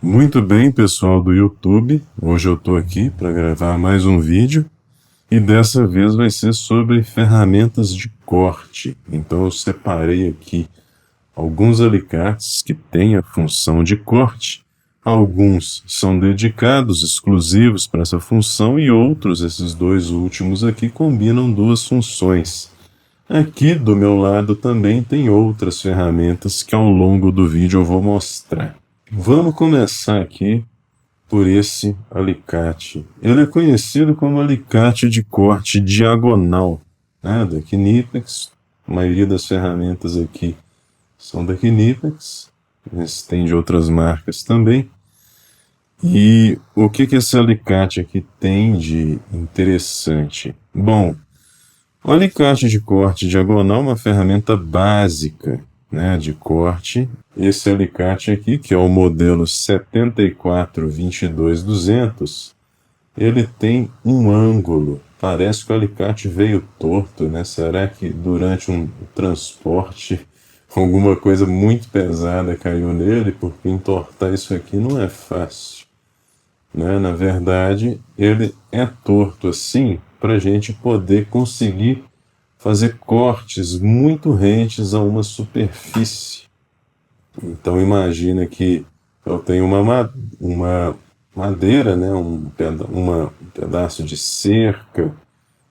Muito bem, pessoal do YouTube. Hoje eu estou aqui para gravar mais um vídeo e dessa vez vai ser sobre ferramentas de corte. Então eu separei aqui alguns alicates que têm a função de corte. Alguns são dedicados, exclusivos para essa função, e outros, esses dois últimos aqui, combinam duas funções. Aqui do meu lado também tem outras ferramentas que ao longo do vídeo eu vou mostrar. Vamos começar aqui por esse alicate. Ele é conhecido como alicate de corte diagonal, né, da Knipex. A maioria das ferramentas aqui são da Knipex, mas tem de outras marcas também. E o que esse alicate aqui tem de interessante? Bom, o alicate de corte diagonal é uma ferramenta básica, né, de corte. Esse alicate aqui, que é o modelo 74-22-200, ele tem um ângulo. Parece que o alicate veio torto, né? Será que durante um transporte alguma coisa muito pesada caiu nele? Porque entortar isso aqui não é fácil, né? Na verdade, ele é torto assim para a gente poder conseguir fazer cortes muito rentes a uma superfície. Então imagina que eu tenho uma madeira, né, um pedaço de cerca,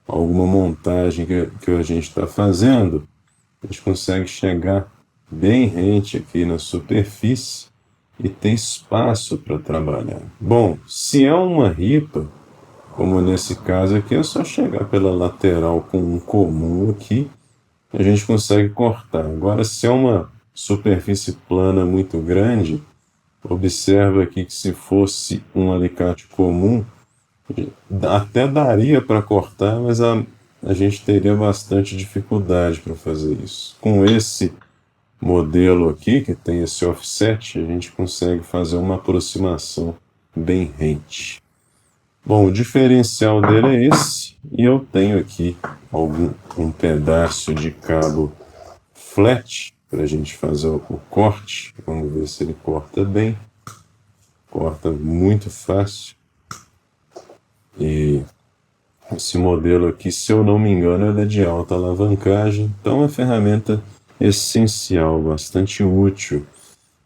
alguma montagem que a gente está fazendo, a gente consegue chegar bem rente aqui na superfície e ter espaço para trabalhar. Bom, se é uma ripa, como nesse caso aqui, é só chegar pela lateral com um comum aqui, a gente consegue cortar. Agora, se é uma superfície plana muito grande, observa aqui que se fosse um alicate comum, até daria para cortar, mas a gente teria bastante dificuldade para fazer isso. Com esse modelo aqui, que tem esse offset, a gente consegue fazer uma aproximação bem rente. Bom, o diferencial dele é esse, e eu tenho aqui um pedaço de cabo flat para a gente fazer o corte. Vamos ver se ele corta bem. Corta muito fácil. E esse modelo aqui, se eu não me engano, ele é de alta alavancagem. Então é uma ferramenta essencial, bastante útil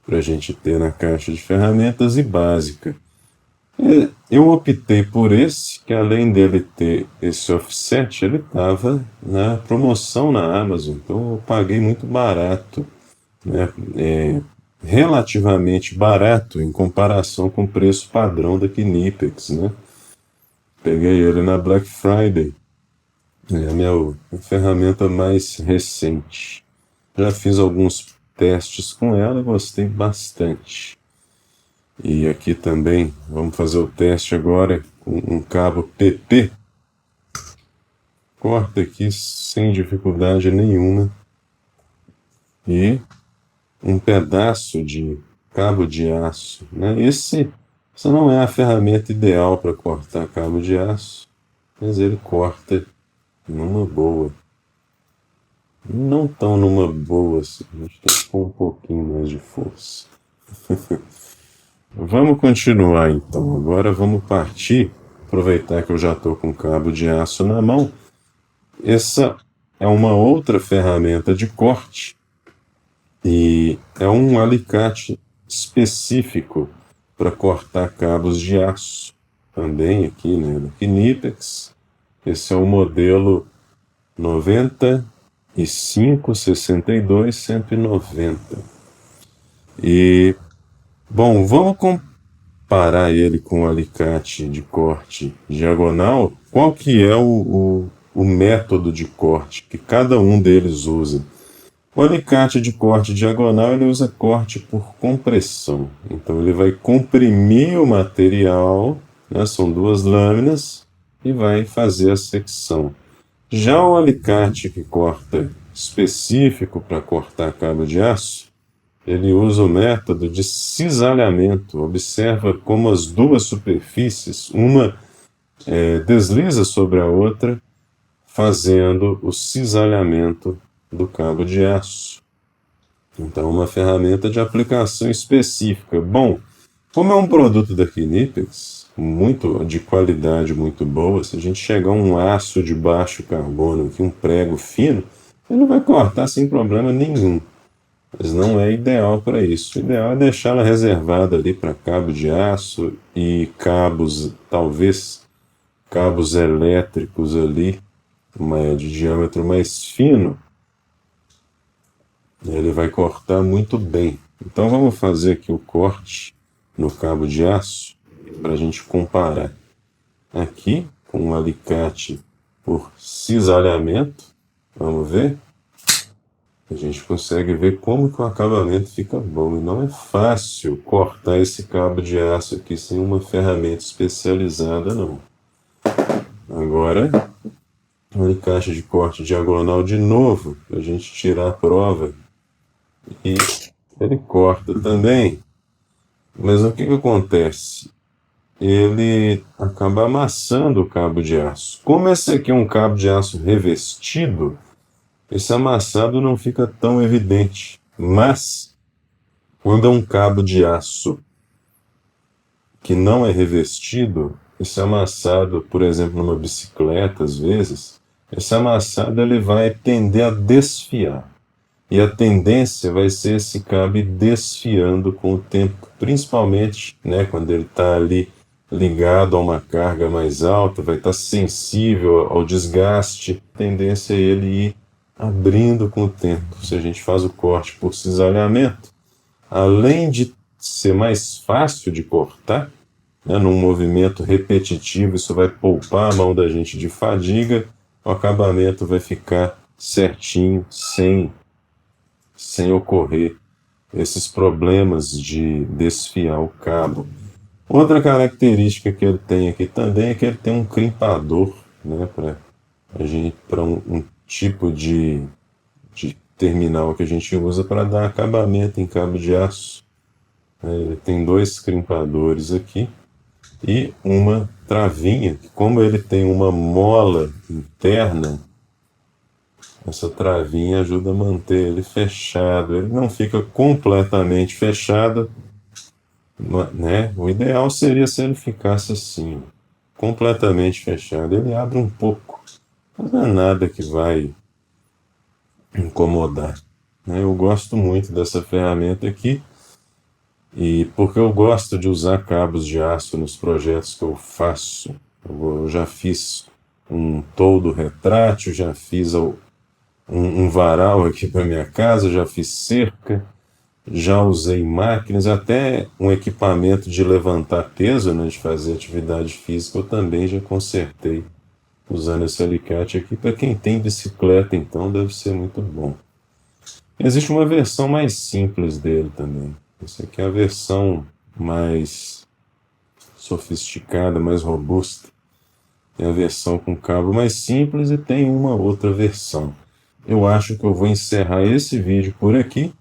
para a gente ter na caixa de ferramentas e básica. Eu optei por esse, que além dele ter esse offset, ele estava na promoção na Amazon, então eu paguei muito barato, né? Relativamente barato em comparação com o preço padrão da Knipex, né? Peguei ele na Black Friday, é a minha ferramenta mais recente. Já fiz alguns testes com ela e gostei bastante. E aqui também, vamos fazer o teste agora com um cabo PP. Corta aqui sem dificuldade nenhuma. E um pedaço de cabo de aço, né? Essa não é a ferramenta ideal para cortar cabo de aço, mas ele corta numa boa. Não tão numa boa assim, a gente tem que pôr um pouquinho mais de força. Vamos continuar então. Agora vamos partir, aproveitar que eu já estou com cabo de aço na mão. Essa é uma outra ferramenta de corte e é um alicate específico para cortar cabos de aço. Também aqui, né, da Knipex. Esse é o modelo 95-62-190. E bom, vamos comparar ele com o alicate de corte diagonal. Qual que é o método de corte que cada um deles usa? O alicate de corte diagonal ele usa corte por compressão. Então ele vai comprimir o material, né, são duas lâminas, e vai fazer a secção. Já o alicate que corta específico para cortar cabo de aço, ele usa o método de cisalhamento. Observa como as duas superfícies, uma desliza sobre a outra, fazendo o cisalhamento do cabo de aço. Então, uma ferramenta de aplicação específica. Bom, Como é um produto da Knipex, muito de qualidade muito boa, se a gente chegar um aço de baixo carbono aqui, um prego fino, ele vai cortar sem problema nenhum. Mas não é ideal para isso. O ideal é deixá-la reservada ali para cabo de aço e cabos, talvez cabos elétricos ali, de diâmetro mais fino. Ele vai cortar muito bem. Então vamos fazer aqui o corte no cabo de aço para a gente comparar. Aqui com um alicate por cisalhamento, vamos ver. A gente consegue ver como que o acabamento fica bom. E não é fácil cortar esse cabo de aço aqui sem uma ferramenta especializada, não. Agora, um alicate de corte diagonal de novo, para a gente tirar a prova. E ele corta também. Mas o que acontece? Ele acaba amassando o cabo de aço. Como esse aqui é um cabo de aço revestido, esse amassado não fica tão evidente. Mas, quando é um cabo de aço que não é revestido, esse amassado, por exemplo, numa bicicleta, às vezes, esse amassado ele vai tender a desfiar. E a tendência vai ser esse cabo ir desfiando com o tempo, principalmente, né, quando ele está ali ligado a uma carga mais alta, vai estar sensível ao desgaste. A tendência é ele ir abrindo com o tempo. Se a gente faz o corte por cisalhamento, além de ser mais fácil de cortar, né, num movimento repetitivo, isso vai poupar a mão da gente de fadiga, o acabamento vai ficar certinho, sem ocorrer esses problemas de desfiar o cabo. Outra característica que ele tem aqui também é que ele tem um crimpador, né, para um tipo de terminal que a gente usa para dar acabamento em cabo de aço. Ele tem dois crimpadores aqui e uma travinha, que como ele tem uma mola interna, essa travinha ajuda a manter ele fechado. Ele não fica completamente fechado, né? O ideal seria se ele ficasse assim, completamente fechado. Ele abre um pouco, mas não é nada que vai incomodar, né? Eu gosto muito dessa ferramenta aqui, e porque eu gosto de usar cabos de aço nos projetos que eu faço. Eu já fiz um toldo retrátil, já fiz um varal aqui para minha casa, já fiz cerca, já usei máquinas, até um equipamento de levantar peso, né, de fazer atividade física, eu também já consertei usando esse alicate aqui. Para quem tem bicicleta, então, deve ser muito bom. Existe uma versão mais simples dele também. Essa aqui é a versão mais sofisticada, mais robusta. Tem a versão com cabo mais simples e tem uma outra versão. Eu acho que eu vou encerrar esse vídeo por aqui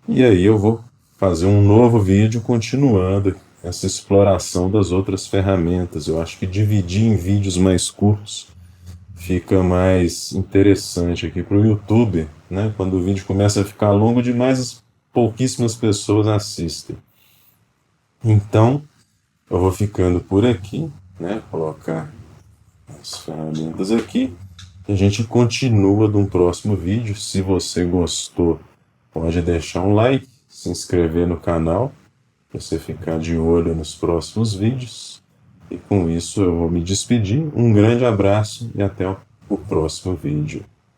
e aí eu vou fazer um novo vídeo continuando essa exploração das outras ferramentas. Eu acho que dividir em vídeos mais curtos fica mais interessante aqui para o YouTube, né? Quando o vídeo começa a ficar longo demais, pouquíssimas pessoas assistem. Então, eu vou ficando por aqui, né? Colocar as ferramentas aqui. A gente continua num próximo vídeo. Se você gostou, pode deixar um like, se inscrever no canal, para você ficar de olho nos próximos vídeos. E com isso eu vou me despedir. Um grande abraço e até o próximo vídeo.